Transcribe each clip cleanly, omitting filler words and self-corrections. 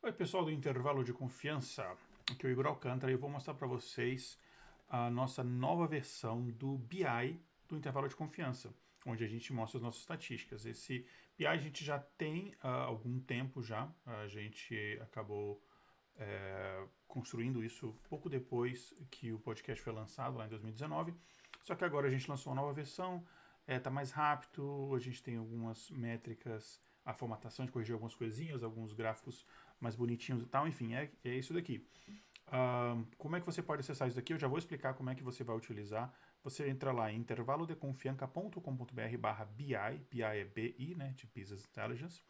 Oi, pessoal do Intervalo de Confiança, aqui é o Igor Alcântara e eu vou mostrar para vocês a nossa nova versão do BI do Intervalo de Confiança, onde a gente mostra as nossas estatísticas. Esse BI a gente já tem há algum tempo já, a gente acabou construindo isso pouco depois que o podcast foi lançado, lá em 2019, só que agora a gente lançou uma nova versão, está mais rápido, a gente tem algumas métricas, a formatação de corrigir algumas coisinhas, alguns gráficos mais bonitinhos e tal, enfim, é isso daqui. Como é que você pode acessar isso daqui? Eu já vou explicar como é que você vai utilizar. Você entra lá em intervalodeconfianca.com.br/BI, BI é BI, né, de Business Intelligence,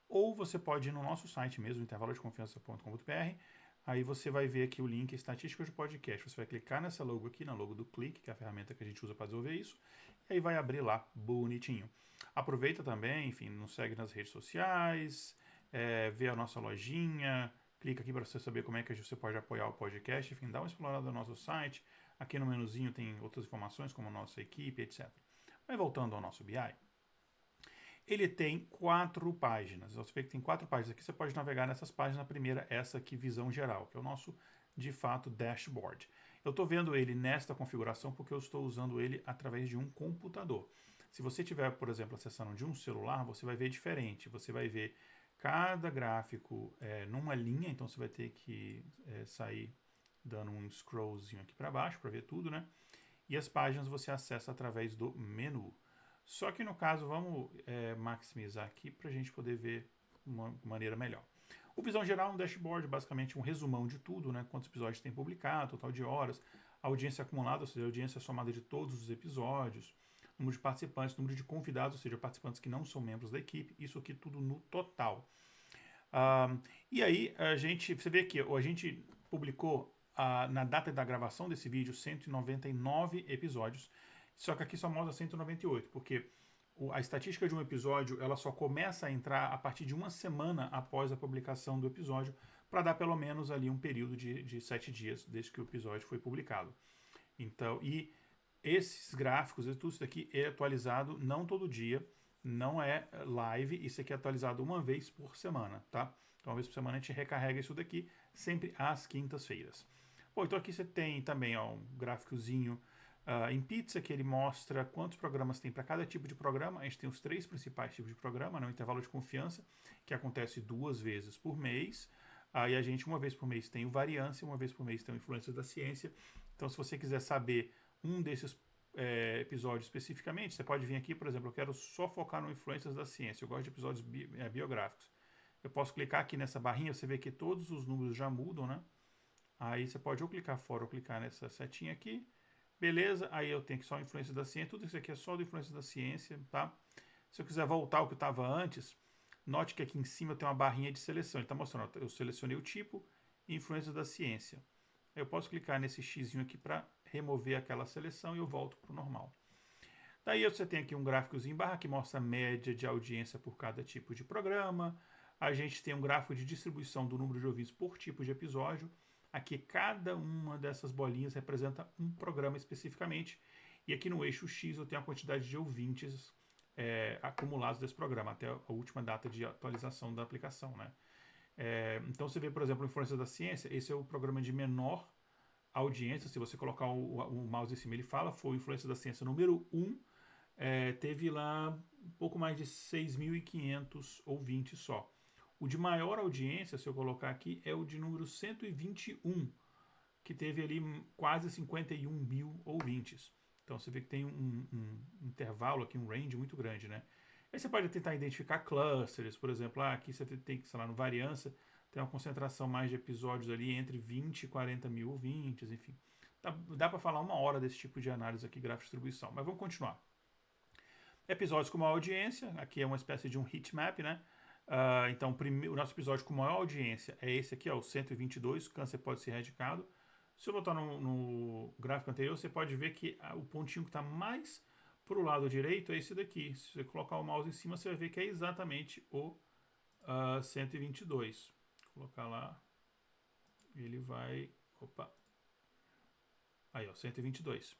ou você pode ir no nosso site mesmo, intervalodeconfiança.com.br. Aí você vai ver aqui o link Estatísticas de Podcast. Você vai clicar nessa logo aqui, na logo do Click, que é a ferramenta que a gente usa para desenvolver isso, e aí vai abrir lá bonitinho. Aproveita também, enfim, nos segue nas redes sociais, vê a nossa lojinha, clica aqui para você saber como é que você pode apoiar o podcast, enfim, dá uma explorada no nosso site. Aqui no menuzinho tem outras informações, como a nossa equipe, etc. Mas voltando ao nosso BI, ele tem 4 páginas. Você vê que tem 4 páginas aqui, você pode navegar nessas páginas. A primeira, essa aqui, visão geral, que é o nosso, de fato, dashboard. Eu estou vendo ele nesta configuração porque eu estou usando ele através de um computador. Se você tiver, por exemplo, acessando de um celular, você vai ver diferente. Você vai ver cada gráfico numa linha, então você vai ter que sair dando um scrollzinho aqui para baixo para ver tudo, né? E as páginas você acessa através do menu. Só que no caso, vamos maximizar aqui para a gente poder ver uma maneira melhor. O Visão Geral é um dashboard, basicamente um resumão de tudo, né? Quantos episódios tem publicado, total de horas, audiência acumulada, ou seja, a audiência somada de todos os episódios, número de participantes, número de convidados, ou seja, participantes que não são membros da equipe, isso aqui tudo no total. E aí, você vê que a gente publicou na data da gravação desse vídeo 199 episódios, só que aqui só mostra 198, porque a estatística de um episódio ela só começa a entrar a partir de uma semana após a publicação do episódio, para dar pelo menos ali um período de 7 dias desde que o episódio foi publicado. Então, e esses gráficos e tudo isso daqui é atualizado não todo dia, não é live, isso aqui é atualizado uma vez por semana, tá? Então, uma vez por semana a gente recarrega isso daqui, sempre às quintas-feiras. Bom, então aqui você tem também um gráficozinho em pizza, que ele mostra quantos programas tem para cada tipo de programa. A gente tem os 3 principais tipos de programa, né? O intervalo de confiança, que acontece 2 vezes por mês. Aí a gente, uma vez por mês, tem o variância, uma vez por mês tem o influências da ciência. Então, se você quiser saber um desses episódios especificamente, você pode vir aqui, por exemplo, eu quero só focar no influências da ciência. Eu gosto de episódios biográficos. Eu posso clicar aqui nessa barrinha, você vê que todos os números já mudam, né? Aí você pode ou clicar fora ou clicar nessa setinha aqui. Beleza, aí eu tenho que só influência da ciência. Tudo isso aqui é só do influência da ciência, tá? Se eu quiser voltar ao que estava antes, note que aqui em cima tem uma barrinha de seleção. Ele está mostrando, eu selecionei o tipo e influência da ciência. Eu posso clicar nesse xizinho aqui para remover aquela seleção e eu volto para o normal. Daí você tem aqui um gráficozinho em barra que mostra a média de audiência por cada tipo de programa. A gente tem um gráfico de distribuição do número de ouvintes por tipo de episódio. Aqui cada uma dessas bolinhas representa um programa especificamente. E aqui no eixo X eu tenho a quantidade de ouvintes acumulados desse programa, até a última data de atualização da aplicação, né? Então você vê, por exemplo, a Influência da Ciência, esse é o programa de menor audiência. Se você colocar o mouse em cima, ele fala, foi o Influência da Ciência número 1, teve lá um pouco mais de 6.500 ouvintes só. O de maior audiência, se eu colocar aqui, é o de número 121, que teve ali quase 51 mil ouvintes. Então você vê que tem um intervalo aqui, um range muito grande, né? Aí você pode tentar identificar clusters, por exemplo, aqui você tem que, sei lá, no variância, tem uma concentração mais de episódios ali entre 20 e 40 mil ouvintes, enfim. Dá para falar uma hora desse tipo de análise aqui, gráfico de distribuição, mas vamos continuar. Episódios com maior audiência, aqui é uma espécie de um heatmap, né? Então, o nosso episódio com maior audiência é esse aqui, ó, o 122, câncer pode ser erradicado. Se eu botar no gráfico anterior, você pode ver que o pontinho que está mais para o lado direito é esse daqui. Se você colocar o mouse em cima, você vai ver que é exatamente o 122. Vou colocar lá, ele vai... Opa! Aí, ó, 122.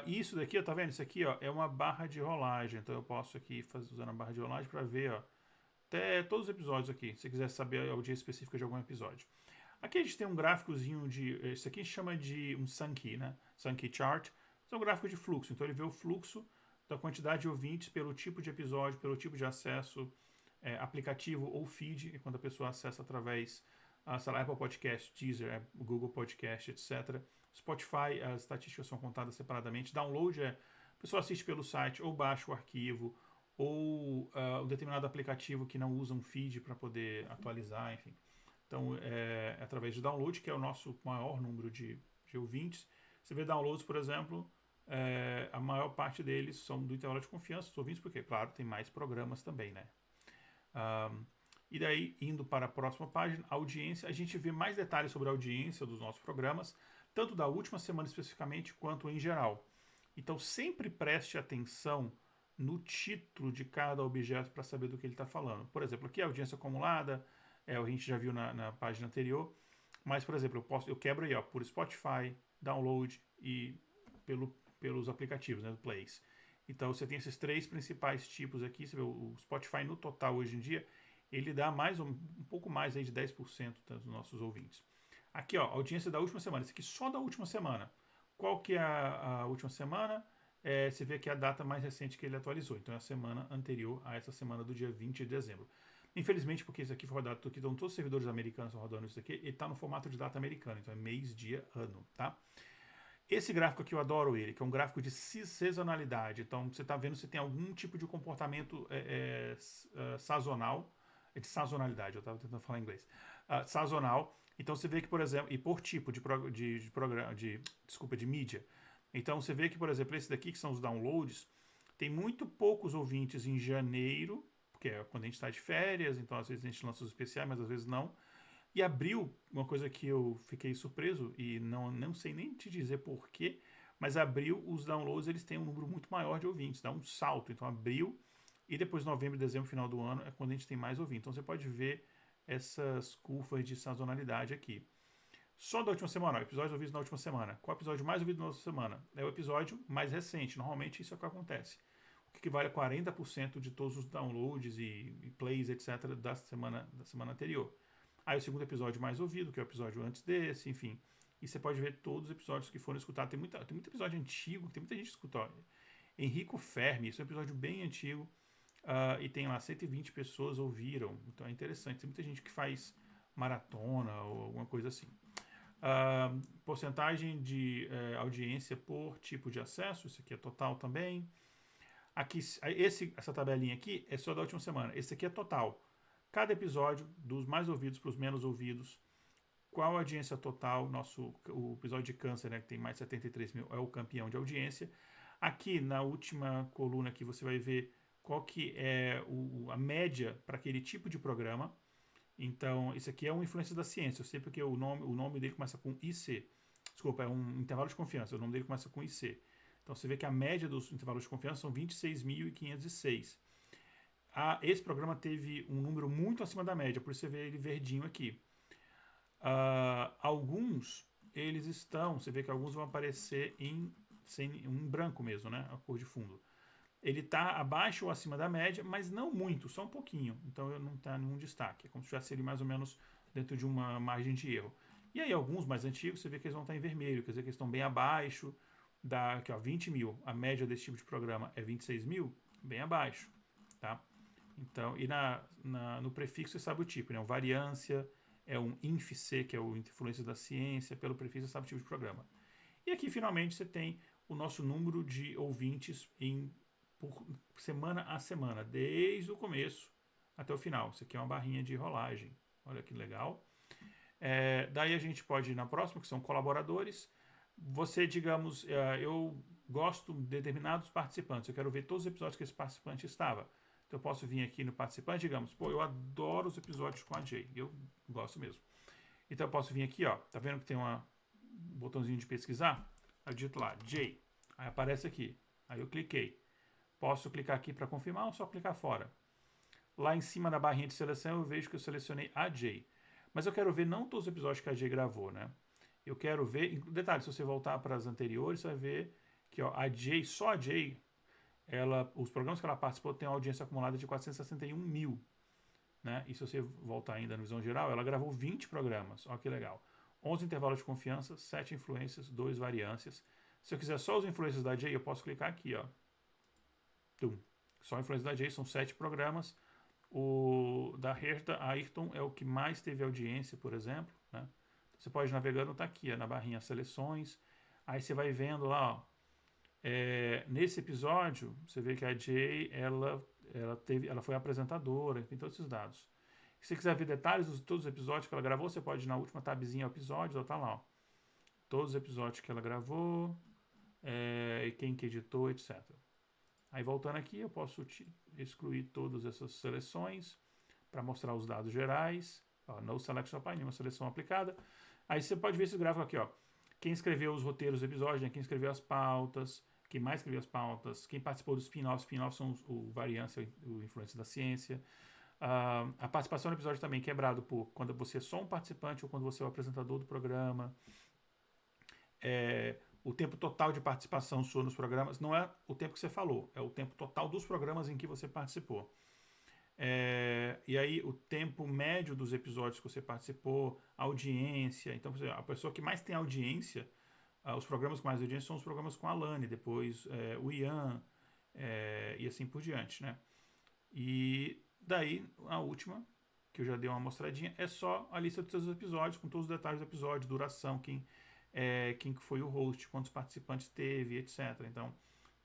Isso daqui, ó, tá vendo? Isso aqui, ó, é uma barra de rolagem. Então eu posso aqui usando a barra de rolagem para ver, ó, até todos os episódios aqui, se você quiser saber a audiência específica de algum episódio. Aqui a gente tem um gráficozinho de... Isso aqui a gente chama de um Sankey, né? Sankey Chart. Isso é um gráfico de fluxo. Então ele vê o fluxo da quantidade de ouvintes pelo tipo de episódio, pelo tipo de acesso, aplicativo ou feed, e quando a pessoa acessa através, sei lá, Apple Podcast, Deezer, Google Podcast, etc. Spotify, as estatísticas são contadas separadamente. Download a pessoa assiste pelo site ou baixa o arquivo, ou um determinado aplicativo que não usa um feed para poder atualizar, enfim. Então, é através de download, que é o nosso maior número de ouvintes. Você vê downloads, por exemplo, a maior parte deles são do intervalo de confiança, os ouvintes, porque, claro, tem mais programas também, né? E daí, indo para a próxima página, audiência, a gente vê mais detalhes sobre a audiência dos nossos programas, tanto da última semana especificamente, quanto em geral. Então, sempre preste atenção no título de cada objeto para saber do que ele está falando. Por exemplo, aqui a audiência acumulada, a gente já viu na página anterior, mas, por exemplo, eu quebro aí, ó, por Spotify, download e pelos aplicativos, né, plays. Então, você tem esses 3 principais tipos aqui. Você vê o Spotify no total hoje em dia, ele dá um pouco mais aí de 10% dos nossos ouvintes. Aqui, ó, audiência da última semana. Esse aqui só da última semana. Qual que é a última semana? Você vê que é a data mais recente que ele atualizou. Então, é a semana anterior a essa semana do dia 20 de dezembro. Infelizmente, porque isso aqui foi rodado, aqui estão todos os servidores americanos rodando isso aqui, ele está no formato de data americano, então é mês, dia, ano, tá? Esse gráfico aqui eu adoro ele, que é um gráfico de sazonalidade. Então, você está vendo se tem algum tipo de comportamento sazonal, de sazonalidade, eu estava tentando falar em inglês, sazonal. Então, você vê que, por exemplo, e por tipo de programa, de mídia. Então, você vê que, por exemplo, esse daqui, que são os downloads, tem muito poucos ouvintes em janeiro, porque é quando a gente está de férias, então às vezes a gente lança os especiais, mas às vezes não. E abril, uma coisa que eu fiquei surpreso, e não sei nem te dizer porquê, mas abril, os downloads, eles têm um número muito maior de ouvintes, dá um salto. Então abril e depois novembro, dezembro, final do ano, é quando a gente tem mais ouvintes. Então você pode ver essas curvas de sazonalidade aqui. Só da última semana, episódios ouvidos na última semana. Qual é o episódio mais ouvido na última semana? É o episódio mais recente. Normalmente isso é o que acontece. O que vale a 40% de todos os downloads e plays, etc., da semana anterior. Aí o segundo episódio mais ouvido, que é o episódio antes desse, enfim. E você pode ver todos os episódios que foram escutados. Tem muito episódio antigo, tem muita gente que escutou. Enrico Fermi, esse é um episódio bem antigo. E tem lá 120 pessoas ouviram. Então é interessante. Tem muita gente que faz maratona ou alguma coisa assim. Porcentagem de audiência por tipo de acesso. Isso aqui é total também. Aqui, essa tabelinha aqui é só da última semana. Esse aqui é total. Cada episódio, dos mais ouvidos para os menos ouvidos. Qual a audiência total? O episódio de câncer, né, que tem mais de 73 mil, é o campeão de audiência. Aqui, na última coluna, aqui, você vai ver qual que é a média para aquele tipo de programa. Então, isso aqui é uma influência da ciência. Eu sei porque o nome dele começa com IC. Desculpa, é um intervalo de confiança. O nome dele começa com IC. Então, você vê que a média dos intervalos de confiança são 26.506. Esse programa teve um número muito acima da média, por isso você vê ele verdinho aqui. Alguns, eles estão, você vê que alguns vão aparecer em branco mesmo, né? A cor de fundo. Ele está abaixo ou acima da média, mas não muito, só um pouquinho. Então não está nenhum destaque. É como se tivesse ele mais ou menos dentro de uma margem de erro. E aí alguns mais antigos, você vê que eles vão estar em vermelho, quer dizer que eles estão bem abaixo aqui, ó, 20 mil. A média desse tipo de programa é 26 mil, bem abaixo, tá? Então, e no prefixo você sabe o tipo, né? Variância, é um INFC, que é o Influência da Ciência, pelo prefixo você sabe o tipo de programa. E aqui, finalmente, você tem o nosso número de ouvintes por semana a semana, desde o começo até o final. Isso aqui é uma barrinha de rolagem. Olha que legal. Daí a gente pode ir na próxima, que são colaboradores. Você, digamos, eu gosto de determinados participantes. Eu quero ver todos os episódios que esse participante estava. Então eu posso vir aqui no participante, digamos, eu adoro os episódios com a Jay. Eu gosto mesmo. Então eu posso vir aqui, ó. Tá vendo que tem um botãozinho de pesquisar? Eu digito lá, Jay. Aí aparece aqui. Aí eu cliquei. Posso clicar aqui para confirmar ou só clicar fora? Lá em cima da barrinha de seleção eu vejo que eu selecionei a Jay. Mas eu quero ver não todos os episódios que a Jay gravou, né? Eu quero ver... Detalhe, se você voltar para as anteriores, você vai ver que ó, a Jay, só a Jay, os programas que ela participou têm uma audiência acumulada de 461 mil. né? E se você voltar ainda na visão geral, ela gravou 20 programas. Olha que legal. 11 intervalos de confiança, 7 influências, 2 variâncias. Se eu quiser só os influências da Jay, eu posso clicar aqui, ó. Tum. Só influências da Jay, são 7 programas. O da Herta Ayrton é o que mais teve audiência, por exemplo, né? Você pode ir navegando, tá aqui, ó, na barrinha seleções. Aí você vai vendo lá, ó. Nesse episódio, você vê que a Jay, ela foi apresentadora, tem todos esses dados. Se você quiser ver detalhes de todos os episódios que ela gravou, você pode ir na última tabzinha episódios, tá lá, ó. Todos os episódios que ela gravou, e quem que editou, etc. Aí voltando aqui, eu posso excluir todas essas seleções para mostrar os dados gerais. Ó, no selection apply, nenhuma seleção aplicada. Aí você pode ver esse gráfico aqui, ó. Quem escreveu os roteiros do episódio, né? Quem escreveu as pautas, quem mais escreveu as pautas, quem participou dos spin-offs. Spin-offs são o variância, o influência da ciência. A participação no episódio também quebrado por quando você é só um participante ou quando você é o apresentador do programa. O tempo total de participação sua nos programas não é o tempo que você falou, é o tempo total dos programas em que você participou. E aí o tempo médio dos episódios que você participou, audiência. Então, por exemplo, a pessoa que mais tem audiência, os programas com mais audiência são os programas com a Lani, depois o Ian, e assim por diante, né? E daí, a última, que eu já dei uma mostradinha, é só a lista dos seus episódios, com todos os detalhes do episódio, duração, quem foi o host, quantos participantes teve, etc. Então,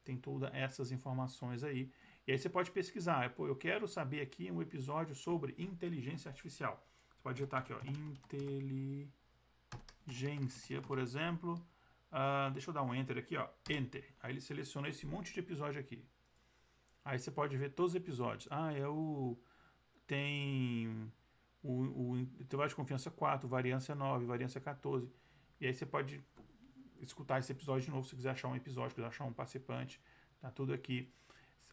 tem todas essas informações aí. E aí você pode pesquisar. Pô, eu quero saber aqui um episódio sobre inteligência artificial. Você pode digitar aqui, ó, inteligência, por exemplo. Deixa eu dar um enter aqui, ó, enter. Aí ele seleciona esse monte de episódio aqui. Aí você pode ver todos os episódios. Tem o intervalo de confiança 4, variância 9, variância 14. E aí você pode escutar esse episódio de novo se quiser achar um episódio, quiser achar um participante. Tá tudo aqui.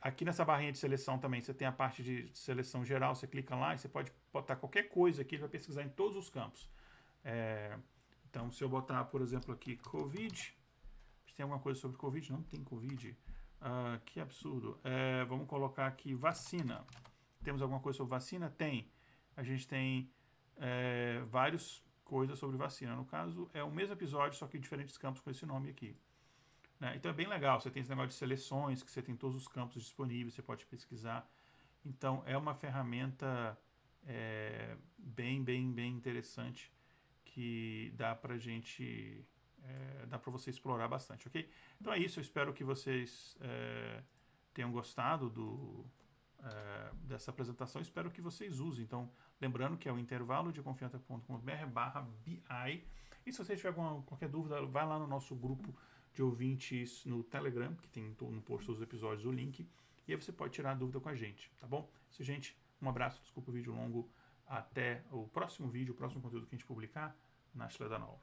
Aqui nessa barrinha de seleção também você tem a parte de seleção geral. Você clica lá e você pode botar qualquer coisa aqui. Ele vai pesquisar em todos os campos. Então, se eu botar, por exemplo, aqui Covid. Tem alguma coisa sobre Covid? Não tem Covid. Que absurdo. Vamos colocar aqui vacina. Temos alguma coisa sobre vacina? Tem. A gente tem várias coisas sobre vacina. No caso, é o mesmo episódio, só que em diferentes campos com esse nome aqui. Né? Então é bem legal. Você tem esse negócio de seleções, que você tem todos os campos disponíveis, você pode pesquisar. Então é uma ferramenta bem interessante que dá pra gente... dá para você explorar bastante, ok? Então é isso, eu espero que vocês tenham gostado dessa apresentação, espero que vocês usem. Então, lembrando que é o intervalo de confiança.com.br/BI. E se você tiver qualquer dúvida, vai lá no nosso grupo de ouvintes no Telegram, que tem no post dos episódios o link, e aí você pode tirar a dúvida com a gente, tá bom? Isso, gente, um abraço, desculpa o vídeo longo, até o próximo vídeo, o próximo conteúdo que a gente publicar na Danou.